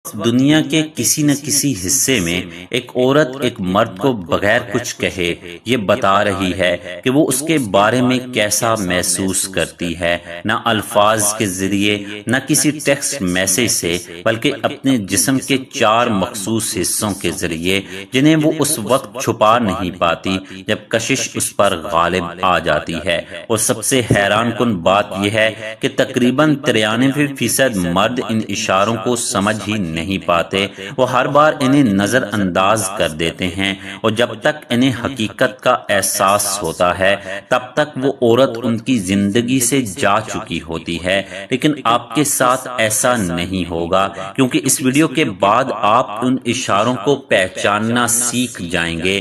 دنیا کے کسی نہ کسی حصے میں ایک عورت ایک مرد کو بغیر کچھ کہے یہ بتا رہی ہے کہ وہ اس کے بارے میں کیسا محسوس کرتی ہے، نہ الفاظ کے ذریعے نہ کسی ٹیکسٹ میسج سے، بلکہ اپنے جسم کے 4 مخصوص حصوں کے ذریعے جنہیں وہ اس وقت چھپا نہیں پاتی جب کشش اس پر غالب آ جاتی ہے۔ اور سب سے حیران کن بات یہ ہے کہ تقریباً 93% مرد ان اشاروں کو سمجھ ہی نہیں پاتے، وہ ہر بار انہیں نظر انداز کر دیتے ہیں، اور جب تک انہیں حقیقت کا احساس ہوتا ہے تب تک وہ عورت ان کی زندگی سے جا چکی ہوتی ہے۔ لیکن آپ کے ساتھ ایسا نہیں ہوگا، کیونکہ اس ویڈیو کے بعد آپ ان اشاروں کو پہچاننا سیکھ جائیں گے۔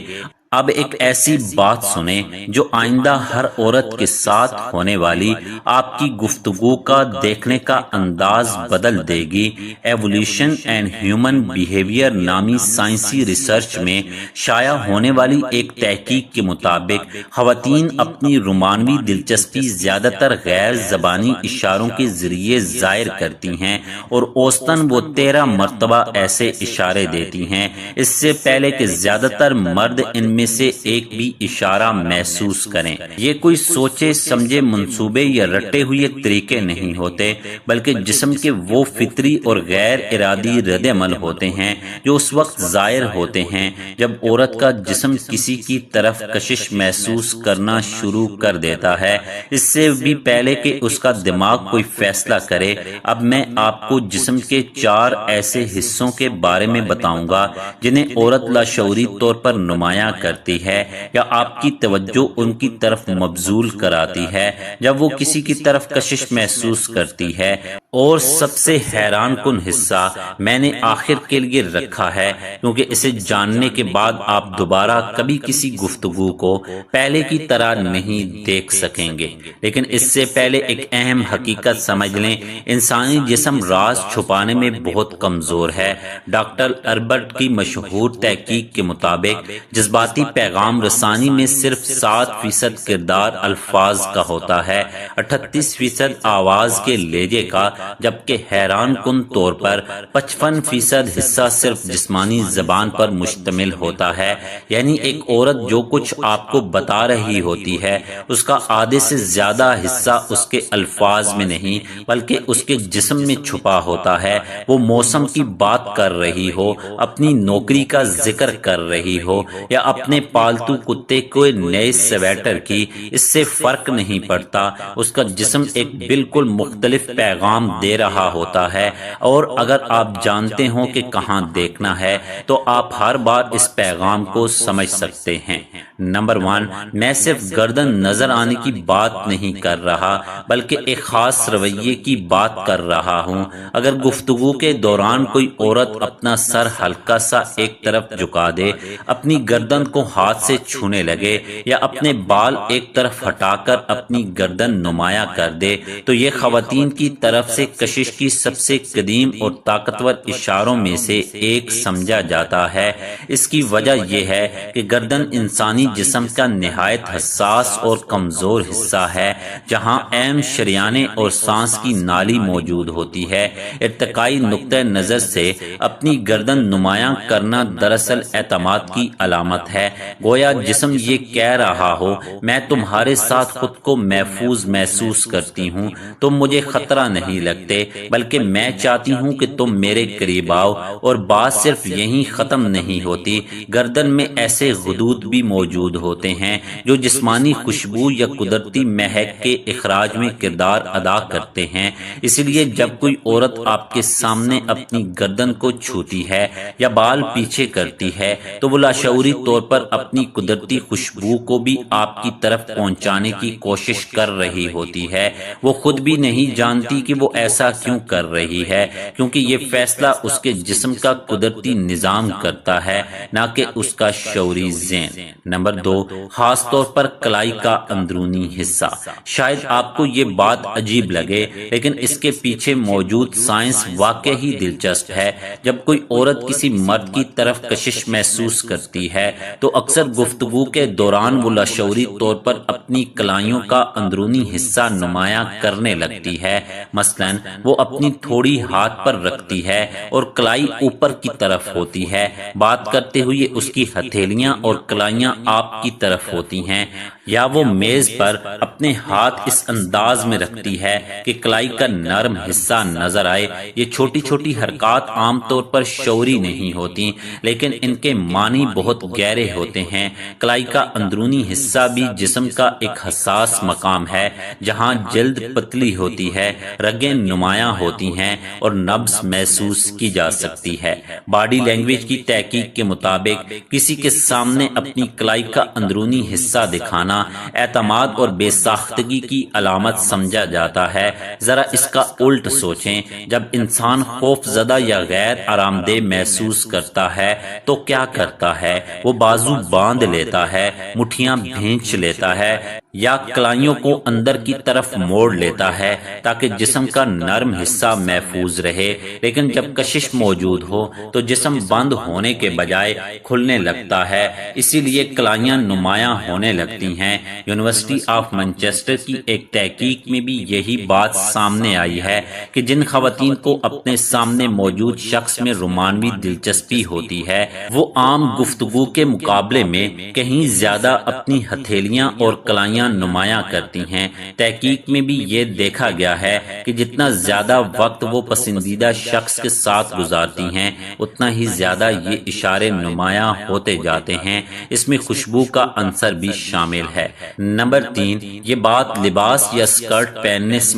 اب ایک ایسی بات سنیں جو آئندہ ہر عورت کے ساتھ ہونے والی آپ کی گفتگو کا دیکھنے کا انداز بدل دے گی۔ ایولیوشن اینڈ ہیومن بیہیویئر نامی سائنسی ریسرچ میں شائع ہونے والی ایک تحقیق کے مطابق خواتین اپنی رومانوی دلچسپی زیادہ تر غیر زبانی اشاروں کے ذریعے ظاہر کرتی ہیں، اور اوسطاً وہ 13 مرتبہ ایسے اشارے دیتی ہیں، اس سے پہلے کہ زیادہ تر مرد ان میں سے ایک بھی اشارہ محسوس کریں۔ یہ کوئی سوچے سمجھے منصوبے یا رٹے ہوئے طریقے نہیں ہوتے، بلکہ جسم کے وہ فطری اور غیر ارادی رد عمل ہوتے ہیں جو اس وقت ظاہر ہوتے ہیں جب عورت کا جسم کسی کی طرف کشش محسوس کرنا شروع کر دیتا ہے، اس سے بھی پہلے کہ اس کا دماغ کوئی فیصلہ کرے۔ اب میں آپ کو جسم کے 4 ایسے حصوں کے بارے میں بتاؤں گا جنہیں عورت لاشعوری طور پر نمایاں کرتی ہے یا آپ کی توجہ ان کی طرف مبذول کراتی ہے جب وہ کسی کی طرف کشش محسوس کرتی ہے۔ اور سب سے حیران کن حصہ میں نے آخر کے لیے رکھا ہے، کیونکہ اسے جاننے کے بعد آپ دوبارہ کبھی کسی گفتگو کو پہلے کی طرح نہیں دیکھ سکیں گے۔ لیکن اس سے پہلے ایک اہم حقیقت سمجھ لیں، انسانی جسم راز چھپانے میں بہت کمزور ہے۔ ڈاکٹر اربرٹ کی مشہور تحقیق کے مطابق جذباتی پیغام رسانی میں صرف 7% کردار الفاظ کا ہوتا ہے، 38% آواز کے لہجے کا، جبکہ حیران کن طور پر 55% حصہ صرف جسمانی زبان پر مشتمل ہوتا ہے۔ یعنی ایک عورت جو کچھ آپ کو بتا رہی ہوتی ہے اس کا آدھے سے زیادہ حصہ اس کے الفاظ میں نہیں بلکہ اس کے جسم میں چھپا ہوتا ہے۔ وہ موسم کی بات کر رہی ہو، اپنی نوکری کا ذکر کر رہی ہو یا اپنے پالتو کتے کو نئے سویٹر کی، اس سے فرق نہیں پڑتا، اس کا جسم ایک بالکل مختلف پیغام دے رہا ہوتا ہے۔ اور اگر آپ جانتے ہوں کہ کہاں دیکھنا ہے تو آپ ہر بار اس پیغام کو سمجھ سکتے ہیں۔ نمبر 1، میں صرف گردن نظر آنے کی بات نہیں کر رہا بلکہ ایک خاص رویے کی بات کر رہا ہوں۔ اگر گفتگو کے دوران کوئی عورت اپنا سر ہلکا سا ایک طرف جھکا دے، اپنی گردن کو ہاتھ سے چھونے لگے یا اپنے بال ایک طرف ہٹا کر اپنی گردن نمایاں کر دے، تو یہ خواتین کی طرف سے کشش کی سب سے قدیم اور طاقتور اشاروں میں سے ایک سمجھا جاتا ہے۔ اس کی وجہ یہ ہے کہ گردن انسانی جسم کا نہایت حساس اور کمزور حصہ ہے، جہاں اہم شریانیں اور سانس کی نالی موجود ہوتی ہے۔ ارتقائی نقطہ نظر سے اپنی گردن نمایاں کرنا دراصل اعتماد کی علامت ہے، گویا جسم یہ کہہ رہا ہو میں تمہارے ساتھ خود کو محفوظ محسوس کرتی ہوں، تم مجھے خطرہ نہیں لگتے، بلکہ میں چاہتی ہوں کہ تم میرے قریب آؤ۔ اور بات صرف یہیں ختم نہیں ہوتی، گردن میں ایسے غدود بھی موجود ہوتے ہیں جو جسمانی خوشبو یا قدرتی مہک کے اخراج میں کردار ادا کرتے ہیں۔ اس لیے جب کوئی عورت آپ کے سامنے اپنی گردن کو چھوتی ہے یا بال پیچھے کرتی ہے تو وہ لاشعوری طور پر اپنی قدرتی خوشبو کو بھی آپ کی طرف پہنچانے کی کوشش کر رہی ہوتی ہے۔ وہ خود بھی نہیں جانتی کہ وہ ایسا کیوں کر رہی ہے، کیونکہ یہ فیصلہ اس کے جسم کا قدرتی نظام کرتا ہے، نہ کہ اس کا شعوری ذہن۔ نمبر 2، خاص طور پر کلائی کا اندرونی حصہ۔ شاید آپ کو یہ بات عجیب لگے، لیکن اس کے پیچھے موجود سائنس واقعی ہی دلچسپ ہے۔ جب کوئی عورت کسی مرد کی طرف کشش محسوس کرتی ہے تو تو اکثر گفتگو کے دوران وہ لاشعوری طور پر اپنی کلائیوں کا اندرونی حصہ نمایاں کرنے لگتی ہے۔ مثلاً وہ اپنی تھوڑی ہاتھ پر رکھتی ہے اور کلائی اوپر کی طرف ہوتی ہے، بات کرتے ہوئے اس کی ہتھیلیاں اور کلائیاں آپ کی طرف ہوتی ہیں، یا وہ میز پر اپنے ہاتھ اس انداز میں رکھتی ہے کہ کلائی کا نرم حصہ نظر آئے۔ یہ چھوٹی چھوٹی حرکات عام طور پر شعوری نہیں ہوتی، لیکن ان کے معنی بہت گہرے ہوتے ہیں۔ کلائی کا اندرونی حصہ بھی جسم کا ایک حساس مقام ہے، جہاں جلد پتلی ہوتی ہے، رگیں نمایاں ہوتی ہیں اور نبض محسوس کی جا سکتی ہے۔ باڈی لینگویج کی تحقیق کے مطابق کسی کے سامنے اپنی کلائی کا اندرونی حصہ دکھانا اعتماد اور بے ساختگی کی علامت سمجھا جاتا ہے۔ ذرا اس کا الٹ سوچیں، جب انسان خوف زدہ یا غیر آرام دہ محسوس کرتا ہے تو کیا کرتا ہے؟ وہ بازو باندھ لیتا ہے، مٹھیاں بھینچ لیتا ہے یا کلائیوں کو اندر کی طرف موڑ لیتا ہے تاکہ جسم کا نرم حصہ محفوظ رہے۔ لیکن جب کشش موجود ہو تو جسم بند ہونے کے بجائے کھلنے لگتا ہے، اسی لیے کلائیاں نمایاں ہونے لگتی ہیں۔ یونیورسٹی آف مانچسٹر کی ایک تحقیق میں بھی یہی بات سامنے آئی ہے کہ جن خواتین کو اپنے سامنے موجود شخص میں رومانوی دلچسپی ہوتی ہے، وہ عام گفتگو کے مقابلے میں کہیں زیادہ اپنی ہتھیلیاں اور کلائیاں نمایاں کرتی ہیں۔ تحقیق میں بھی یہ دیکھا گیا ہے کہ جتنا زیادہ وقت وہ پسندیدہ شخص کے ساتھ گزارتی ہیں، اتنا ہی زیادہ یہ اشارے نمایاں ہوتے جاتے ہیں۔ اس میں خوشبو کا عنصر بھی شامل ہے۔ نمبر 3، یہ بات لباس یا اسکرٹ پہننے سے